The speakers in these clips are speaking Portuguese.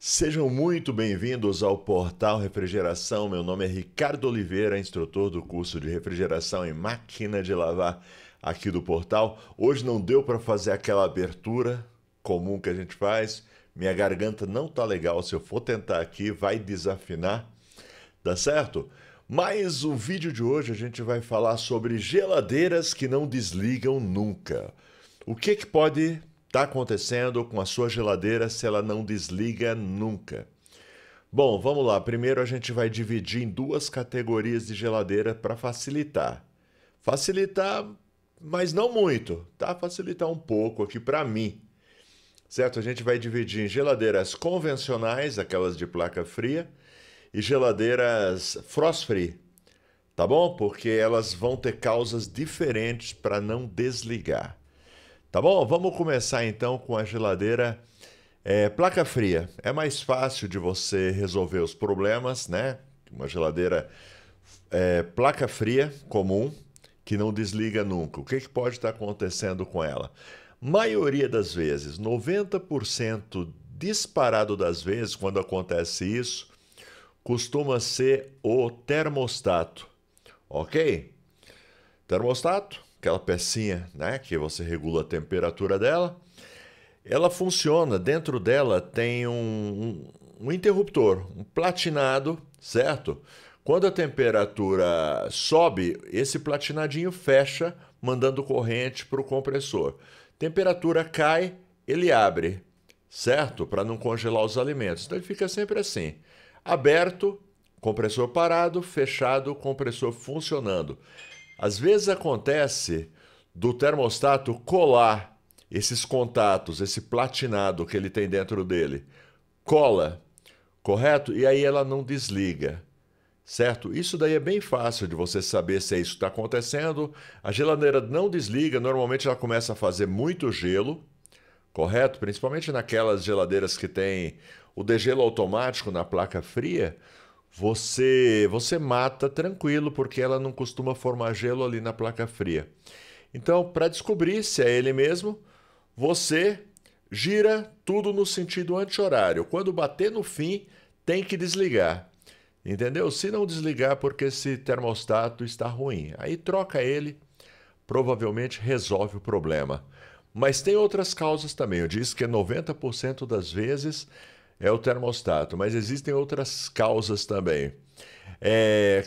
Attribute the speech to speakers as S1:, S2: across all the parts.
S1: Sejam muito bem-vindos ao Portal Refrigeração. Meu nome é Ricardo Oliveira, instrutor do curso de refrigeração em máquina de lavar aqui do portal. Hoje não deu para fazer aquela abertura comum que a gente faz. Minha garganta não tá legal. Se eu for tentar aqui, vai desafinar, tá certo? Mas o vídeo de hoje a gente vai falar sobre geladeiras que não desligam nunca. O que pode está acontecendo com a sua geladeira se ela não desliga nunca? Bom, vamos lá. Primeiro a gente vai dividir em duas categorias de geladeira para facilitar. Facilitar, mas não muito, tá? Facilitar um pouco aqui para mim. Certo? A gente vai dividir em geladeiras convencionais, aquelas de placa fria, e geladeiras frost free. Tá bom? Porque elas vão ter causas diferentes para não desligar. Tá bom? Vamos começar então com a geladeira placa fria. É mais fácil de você resolver os problemas, né? Uma geladeira placa fria comum que não desliga nunca. O que pode estar acontecendo com ela? Maioria das vezes, 90% disparado das vezes, quando acontece isso, costuma ser o termostato, ok? Termostato, aquela pecinha, né, que você regula a temperatura dela, ela funciona, dentro dela tem um interruptor, um platinado, certo? Quando a temperatura sobe, esse platinadinho fecha, mandando corrente para o compressor. Temperatura cai, ele abre, certo? Para não congelar os alimentos. Então ele fica sempre assim, aberto, compressor parado, fechado, compressor funcionando. Às vezes acontece do termostato colar esses contatos, esse platinado que ele tem dentro dele. Cola, correto? E aí ela não desliga, certo? Isso daí é bem fácil de você saber se é isso que está acontecendo. A geladeira não desliga, normalmente ela começa a fazer muito gelo, correto? Principalmente naquelas geladeiras que tem o degelo automático na placa fria. Você mata tranquilo, porque ela não costuma formar gelo ali na placa fria. Então, para descobrir se é ele mesmo, você gira tudo no sentido anti-horário. Quando bater no fim, tem que desligar. Entendeu? Se não desligar, porque esse termostato está ruim. Aí troca ele, provavelmente resolve o problema. Mas tem outras causas também. Eu disse que 90% das vezes é o termostato, mas existem outras causas também.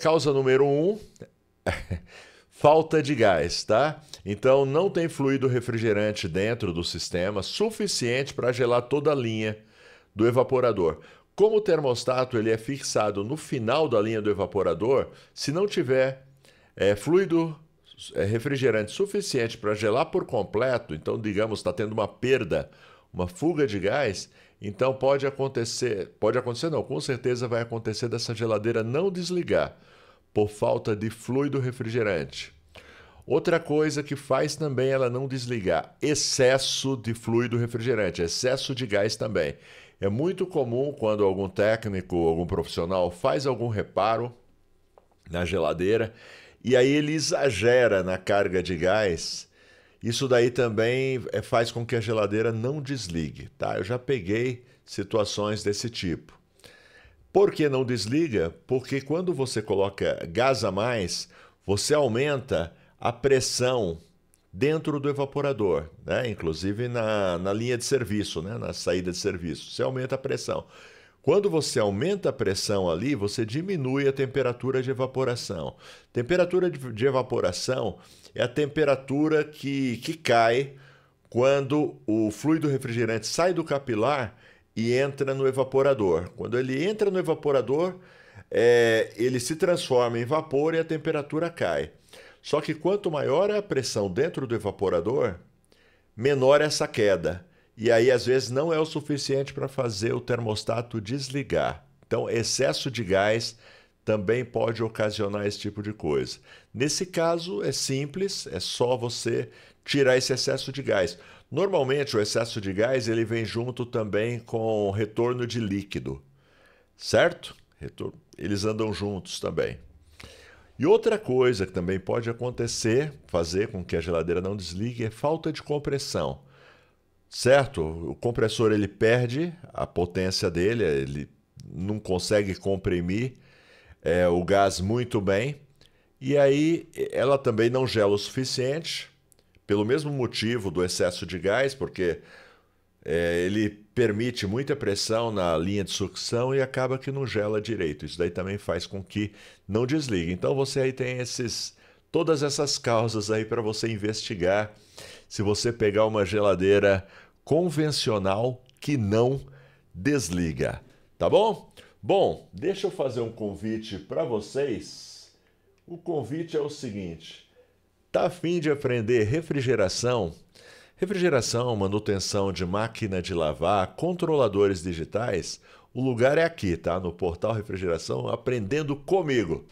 S1: Causa número 1, falta de gás, tá? Então não tem fluido refrigerante dentro do sistema suficiente para gelar toda a linha do evaporador. Como o termostato ele é fixado no final da linha do evaporador, se não tiver fluido refrigerante suficiente para gelar por completo, então digamos está tendo uma perda, uma fuga de gás, então pode acontecer não, com certeza vai acontecer dessa geladeira não desligar por falta de fluido refrigerante. Outra coisa que faz também ela não desligar, excesso de fluido refrigerante, excesso de gás também. É muito comum quando algum técnico, algum profissional faz algum reparo na geladeira e aí ele exagera na carga de gás. Isso daí também faz com que a geladeira não desligue, tá? Eu já peguei situações desse tipo. Por que não desliga? Porque quando você coloca gás a mais, você aumenta a pressão dentro do evaporador, né? Inclusive na linha de serviço, né? Na saída de serviço. Você aumenta a pressão. Quando você aumenta a pressão ali, você diminui a temperatura de evaporação. Temperatura de evaporação é a temperatura que cai quando o fluido refrigerante sai do capilar e entra no evaporador. Quando ele entra no evaporador, ele se transforma em vapor e a temperatura cai. Só que quanto maior é a pressão dentro do evaporador, menor é essa queda. E aí, às vezes, não é o suficiente para fazer o termostato desligar. Então, excesso de gás também pode ocasionar esse tipo de coisa. Nesse caso, é simples, é só você tirar esse excesso de gás. Normalmente, o excesso de gás ele vem junto também com retorno de líquido, certo? Eles andam juntos também. E outra coisa que também pode acontecer, fazer com que a geladeira não desligue, é falta de compressão. certo? O compressor ele perde a potência dele, ele não consegue comprimir o gás muito bem, e aí ela também não gela o suficiente, pelo mesmo motivo do excesso de gás, porque ele permite muita pressão na linha de sucção e acaba que não gela direito. Isso daí também faz com que não desligue. Então você aí tem todas essas causas aí para você investigar se você pegar uma geladeira convencional que não desliga, tá bom? Bom, deixa eu fazer um convite para vocês. O convite é o seguinte: tá a fim de aprender refrigeração? Refrigeração, manutenção de máquina de lavar, controladores digitais? O lugar é aqui, tá? No Portal Refrigeração, aprendendo comigo,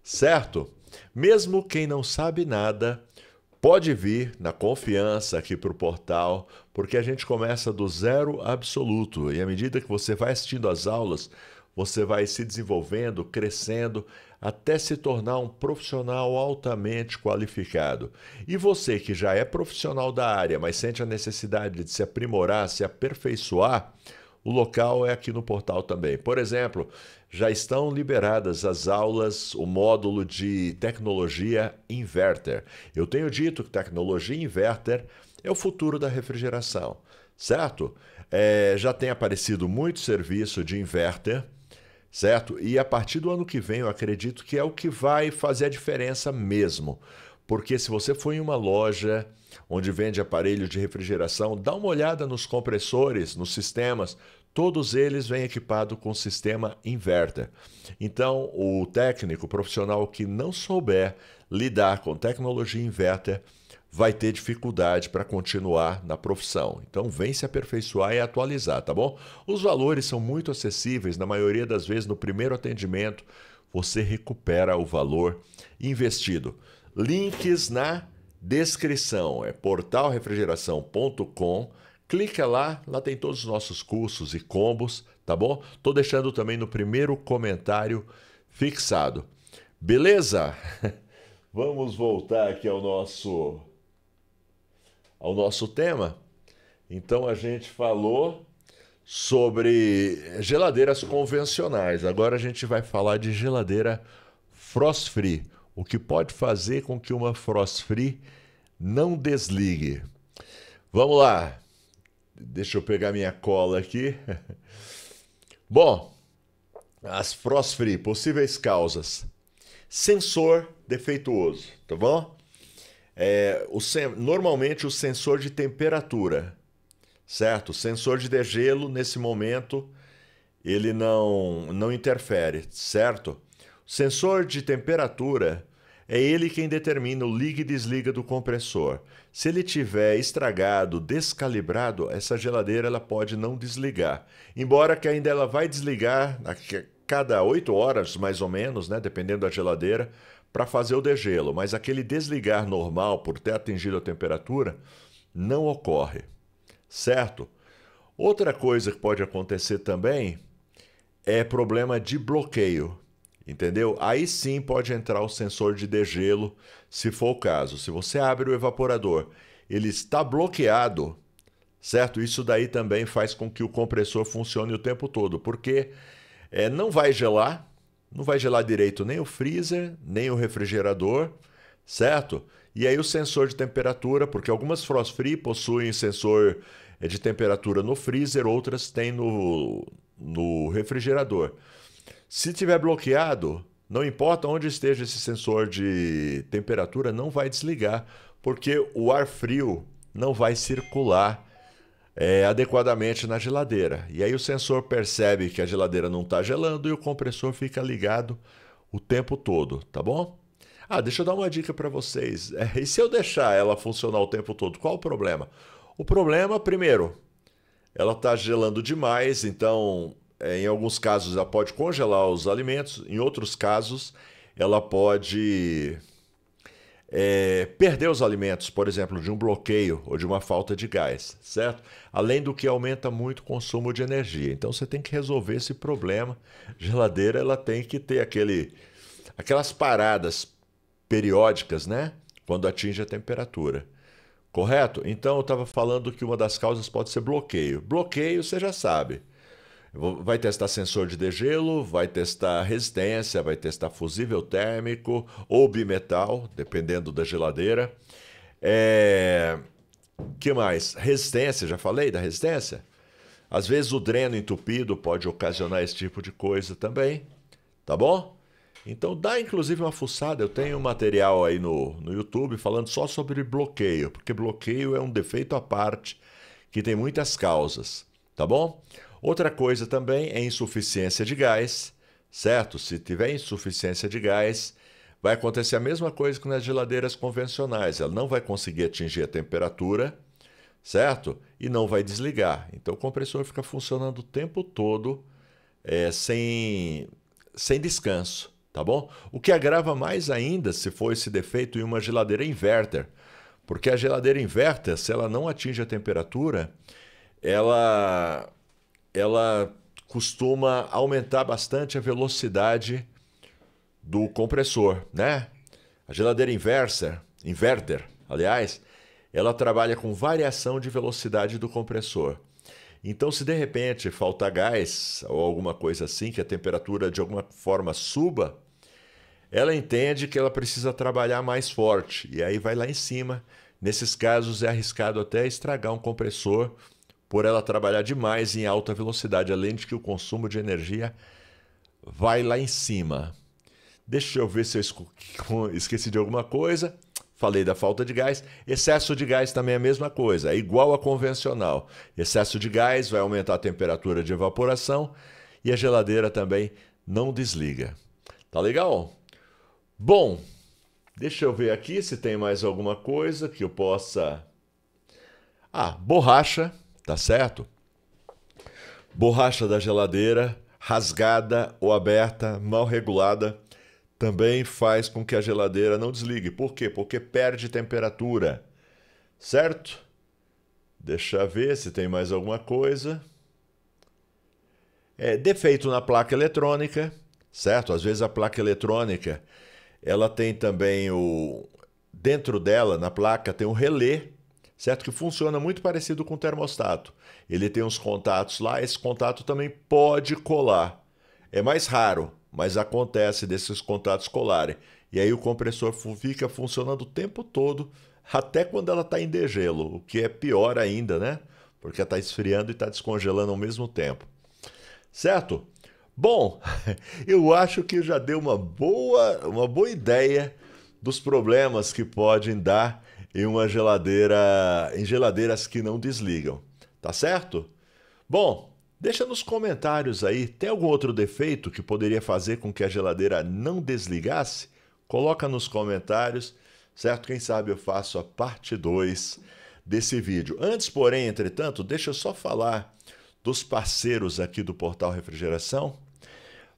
S1: certo? Mesmo quem não sabe nada, pode vir na confiança aqui para o portal, porque a gente começa do zero absoluto. E à medida que você vai assistindo às aulas, você vai se desenvolvendo, crescendo, até se tornar um profissional altamente qualificado. E você que já é profissional da área, mas sente a necessidade de se aprimorar, se aperfeiçoar, o local é aqui no portal também. Por exemplo, já estão liberadas as aulas, o módulo de tecnologia inverter. Eu tenho dito que tecnologia inverter é o futuro da refrigeração, certo? Já tem aparecido muito serviço de inverter, certo? E a partir do ano que vem, eu acredito que é o que vai fazer a diferença mesmo. Porque se você for em uma loja onde vende aparelhos de refrigeração, dá uma olhada nos compressores, nos sistemas, todos eles vêm equipados com o sistema inverter. Então, o técnico profissional que não souber lidar com tecnologia inverter vai ter dificuldade para continuar na profissão. Então, vem se aperfeiçoar e atualizar, tá bom? Os valores são muito acessíveis, na maioria das vezes, no primeiro atendimento, você recupera o valor investido. Links na descrição, é portalrefrigeração.com. Clica lá, lá tem todos os nossos cursos e combos, tá bom? Tô deixando também no primeiro comentário fixado. Beleza? Vamos voltar aqui ao nosso tema. Então a gente falou sobre geladeiras convencionais. Agora a gente vai falar de geladeira frost free, o que pode fazer com que uma frost free não desligue. Vamos lá. Deixa eu pegar minha cola aqui. Bom, as frost free, possíveis causas. Sensor defeituoso, tá bom? Normalmente o sensor de temperatura, certo? O sensor de degelo, nesse momento, ele não interfere, certo? O sensor de temperatura é ele quem determina o liga e desliga do compressor. Se ele tiver estragado, descalibrado, essa geladeira ela pode não desligar. Embora que ainda ela vai desligar a cada 8 horas, mais ou menos, né, dependendo da geladeira, para fazer o degelo. Mas aquele desligar normal, por ter atingido a temperatura, não ocorre, certo? Outra coisa que pode acontecer também é problema de bloqueio. Entendeu? Aí sim pode entrar o sensor de degelo, se for o caso. Se você abre o evaporador, ele está bloqueado, certo? Isso daí também faz com que o compressor funcione o tempo todo, porque não vai gelar direito nem o freezer, nem o refrigerador, certo? E aí o sensor de temperatura, porque algumas frost free possuem sensor de temperatura no freezer, outras têm no refrigerador. Se tiver bloqueado, não importa onde esteja esse sensor de temperatura, não vai desligar, porque o ar frio não vai circular adequadamente na geladeira. E aí o sensor percebe que a geladeira não está gelando e o compressor fica ligado o tempo todo, tá bom? Deixa eu dar uma dica para vocês. E se eu deixar ela funcionar o tempo todo, qual o problema? O problema, primeiro, ela está gelando demais, então em alguns casos ela pode congelar os alimentos, em outros casos ela pode perder os alimentos, por exemplo, de um bloqueio ou de uma falta de gás, certo? Além do que aumenta muito o consumo de energia. Então você tem que resolver esse problema. Geladeira ela tem que ter aquelas paradas periódicas, né? Quando atinge a temperatura. correto? Então eu estava falando que uma das causas pode ser bloqueio. Bloqueio, você já sabe. Vai testar sensor de degelo, vai testar resistência, vai testar fusível térmico ou bimetal, dependendo da geladeira. Que mais? Resistência, já falei da resistência? Às vezes o dreno entupido pode ocasionar esse tipo de coisa também, tá bom? Então dá inclusive uma fuçada, eu tenho um material aí no YouTube falando só sobre bloqueio, porque bloqueio é um defeito à parte que tem muitas causas, tá bom? Outra coisa também é insuficiência de gás, certo? Se tiver insuficiência de gás, vai acontecer a mesma coisa que nas geladeiras convencionais, ela não vai conseguir atingir a temperatura, certo? E não vai desligar. Então o compressor fica funcionando o tempo todo sem descanso, tá bom? O que agrava mais ainda se for esse defeito em uma geladeira inverter, porque a geladeira inverter, se ela não atinge a temperatura, ela costuma aumentar bastante a velocidade do compressor, né? A geladeira inverter, aliás, ela trabalha com variação de velocidade do compressor. Então, se de repente faltar gás ou alguma coisa assim, que a temperatura de alguma forma suba, ela entende que ela precisa trabalhar mais forte e aí vai lá em cima. Nesses casos é arriscado até estragar um compressor por ela trabalhar demais em alta velocidade, além de que o consumo de energia vai lá em cima. Deixa eu ver se eu esqueci de alguma coisa. Falei da falta de gás. Excesso de gás também é a mesma coisa, é igual a convencional. Excesso de gás vai aumentar a temperatura de evaporação e a geladeira também não desliga. Tá legal? Bom, deixa eu ver aqui se tem mais alguma coisa que eu possa... borracha, tá certo? Borracha da geladeira, rasgada ou aberta, mal regulada, também faz com que a geladeira não desligue. Por quê? Porque perde temperatura, certo? Deixa eu ver se tem mais alguma coisa. Defeito na placa eletrônica, certo? Às vezes a placa eletrônica, ela tem também dentro dela, na placa, tem um relé, certo? Que funciona muito parecido com o termostato. Ele tem uns contatos lá, esse contato também pode colar. É mais raro, mas acontece desses contatos colarem. E aí o compressor fica funcionando o tempo todo, até quando ela está em degelo, o que é pior ainda, né? Porque ela está esfriando e está descongelando ao mesmo tempo. Certo? Bom, eu acho que já deu uma boa ideia dos problemas que podem dar em uma geladeira, em geladeiras que não desligam. Tá certo? Bom, deixa nos comentários aí, tem algum outro defeito que poderia fazer com que a geladeira não desligasse? Coloca nos comentários, certo? Quem sabe eu faço a parte 2 desse vídeo. Antes, porém, entretanto, deixa eu só falar dos parceiros aqui do Portal Refrigeração.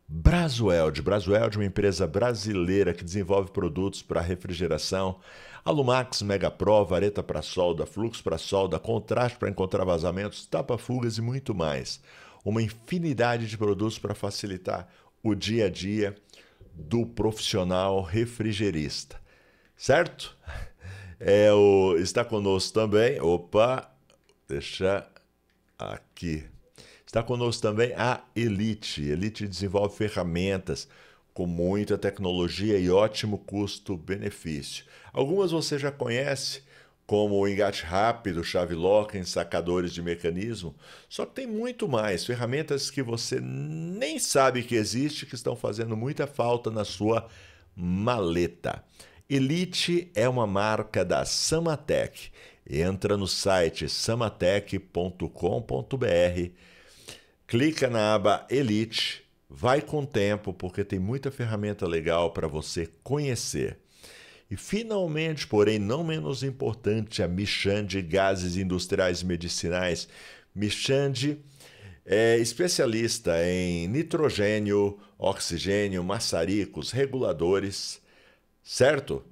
S1: Brasweld. Brasweld é uma empresa brasileira que desenvolve produtos para refrigeração. Alumax, Megapro, vareta para solda, fluxo para solda, contraste para encontrar vazamentos, tapa-fugas e muito mais. Uma infinidade de produtos para facilitar o dia a dia do profissional refrigerista. Certo? Está conosco também. Deixa aqui. Está conosco também a Elite. Elite desenvolve ferramentas com muita tecnologia e ótimo custo-benefício. Algumas você já conhece, como o engate rápido, chave lock, sacadores de mecanismo. Só que tem muito mais, ferramentas que você nem sabe que existe, que estão fazendo muita falta na sua maleta. Elite é uma marca da Samatec. Entra no site samatec.com.br, clica na aba Elite, vai com tempo porque tem muita ferramenta legal para você conhecer. E finalmente, porém não menos importante, a Michande Gases Industriais e Medicinais. Michande é especialista em nitrogênio, oxigênio, maçaricos, reguladores, certo?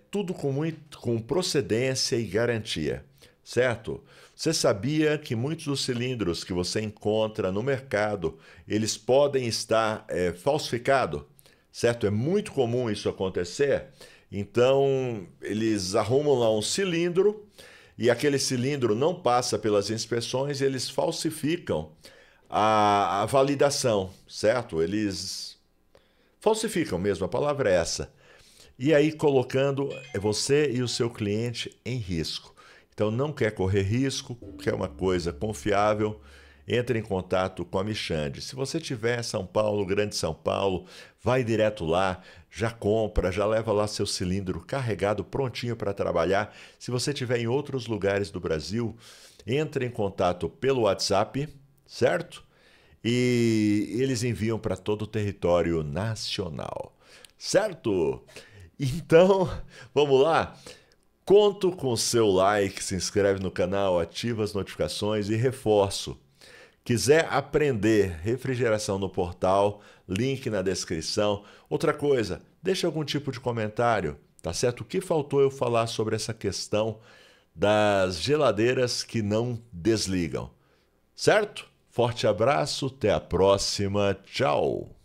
S1: Tudo com procedência e garantia, certo? Você sabia que muitos dos cilindros que você encontra no mercado, eles podem estar falsificados, certo? É muito comum isso acontecer. Então, eles arrumam lá um cilindro e aquele cilindro não passa pelas inspeções, eles falsificam a validação, certo? Eles falsificam mesmo, a palavra é essa. E aí colocando você e o seu cliente em risco. Então não quer correr risco, quer uma coisa confiável, entre em contato com a Michande. Se você tiver em São Paulo, Grande São Paulo, vai direto lá, já compra, já leva lá seu cilindro carregado, prontinho para trabalhar. Se você tiver em outros lugares do Brasil, entre em contato pelo WhatsApp, certo? E eles enviam para todo o território nacional, certo? Então, vamos lá? Conto com o seu like, se inscreve no canal, ativa as notificações e reforço. Quiser aprender refrigeração no portal, link na descrição. Outra coisa, deixa algum tipo de comentário, tá certo? O que faltou eu falar sobre essa questão das geladeiras que não desligam, certo? Forte abraço, até a próxima, tchau!